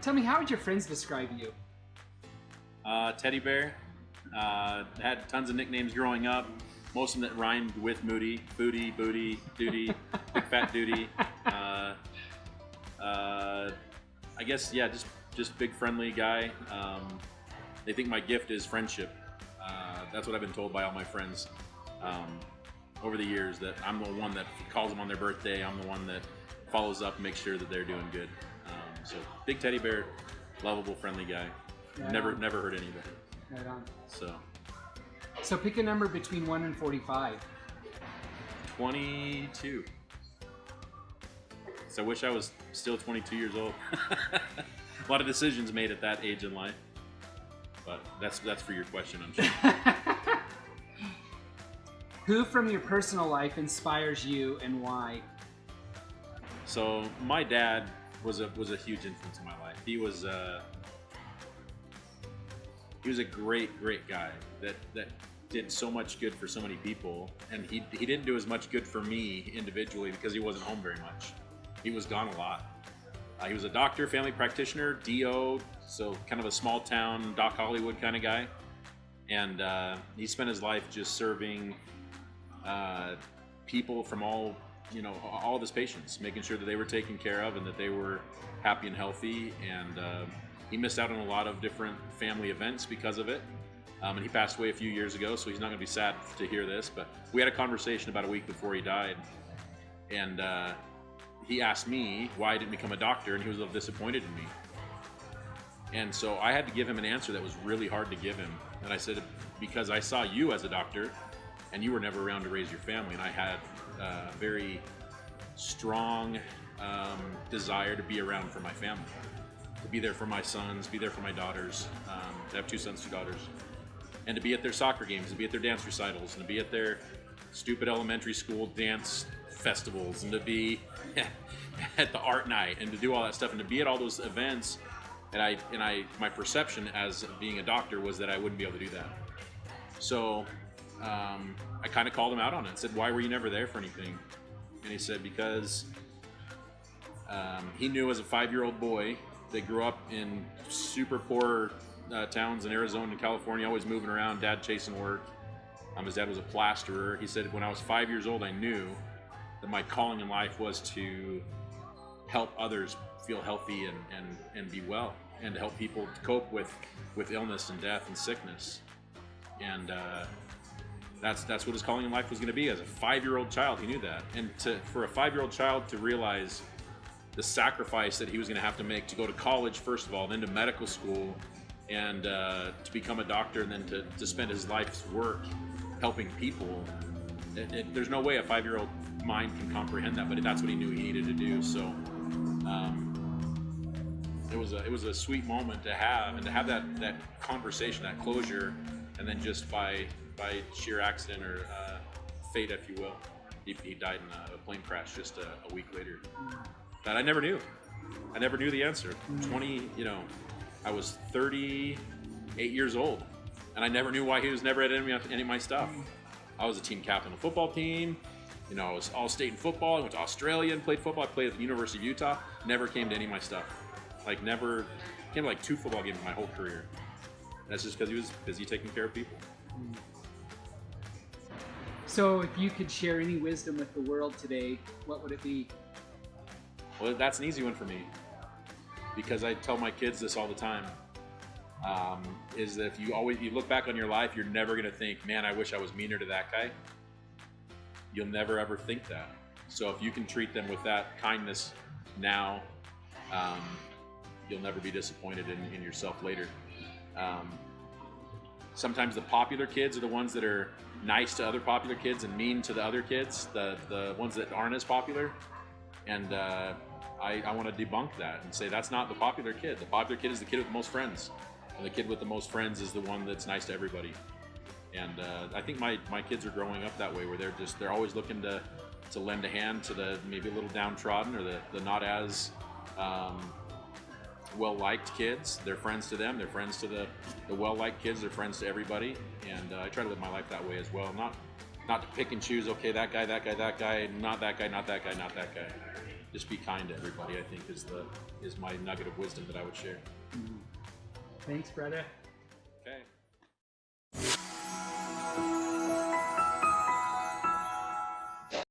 Tell me, how would your friends describe you? Teddy bear. Had tons of nicknames growing up. Most of them that rhymed with Moody. Foodie, Booty, Duty, Big Fat Duty. I guess, yeah, just big friendly guy. They think my gift is friendship. That's what I've been told by all my friends over the years, that I'm the one that calls them on their birthday. I'm the one that follows up and makes sure that they're doing good. So big teddy bear, lovable, friendly guy. Right never hurt anybody. Right on. So pick a number between 1 and 45. 22. So I wish I was still 22 years old. A lot of decisions made at that age in life. But that's for your question, I'm sure. Who from your personal life inspires you and why? So my dad was a huge influence in my life. He was a great guy that did so much good for so many people, and he didn't do as much good for me individually because he wasn't home very much. He was gone a lot. He was a doctor, family practitioner, DO, so kind of a small town Doc Hollywood kind of guy, and he spent his life just serving people from all of his patients, making sure that they were taken care of and that they were happy and healthy. And he missed out on a lot of different family events because of it. And he passed away a few years ago, so he's not going to be sad to hear this. But we had a conversation about a week before he died, and he asked me why I didn't become a doctor, and he was a little disappointed in me. And so I had to give him an answer that was really hard to give him. And I said, because I saw you as a doctor, and you were never around to raise your family, and I had a very strong desire to be around for my family, to be there for my sons, be there for my daughters. I have 2 sons, 2 daughters, and to be at their soccer games, to be at their dance recitals, and to be at their stupid elementary school dance festivals, and to be at the art night, and to do all that stuff, and to be at all those events. And my perception as being a doctor was that I wouldn't be able to do that. So I kind of called him out on it and said, why were you never there for anything? And he said, because he knew as a 5-year-old boy that grew up in super poor towns in Arizona and California, always moving around, dad chasing work. His dad was a plasterer. He said, when I was 5 years old, I knew that my calling in life was to help others feel healthy and be well, and to help people cope with illness and death and sickness. And that's what his calling in life was going to be. As a 5-year-old child, he knew that. And for a 5-year-old child to realize the sacrifice that he was going to have to make to go to college, first of all, then to medical school, and to become a doctor, and then to spend his life's work helping people, there's no way a 5-year-old mind can comprehend that, but that's what he knew he needed to do. So it was a sweet moment to have, and to have that conversation, that closure. And then just by sheer accident or fate, if you will, he died in a plane crash just a week later. That I never knew. I never knew the answer. I was 38 years old, and I never knew why he was never at any of my stuff. I was a team captain of the football team. I was all-state in football. I went to Australia and played football. I played at the University of Utah. Never came to any of my stuff. Never came to 2 football games in my whole career. That's just because he was busy taking care of people. So if you could share any wisdom with the world today, what would it be? Well, that's an easy one for me, because I tell my kids this all the time, is that if you look back on your life, you're never going to think, man, I wish I was meaner to that guy. You'll never ever think that. So if you can treat them with that kindness now, you'll never be disappointed in yourself later. Sometimes the popular kids are the ones that are nice to other popular kids and mean to the other kids, the ones that aren't as popular. And I want to debunk that and say that's not the popular kid. The popular kid is the kid with the most friends, and the kid with the most friends is the one that's nice to everybody. And I think my kids are growing up that way, where they're always looking to lend a hand to the maybe a little downtrodden or the not as well-liked kids. They're friends to them. They're friends to the well-liked kids. They're friends to everybody. And I try to live my life that way as well. not to pick and choose. Okay, that guy, not that guy, not that guy. Just be kind to everybody. I think is my nugget of wisdom that I would share. Thanks, brother.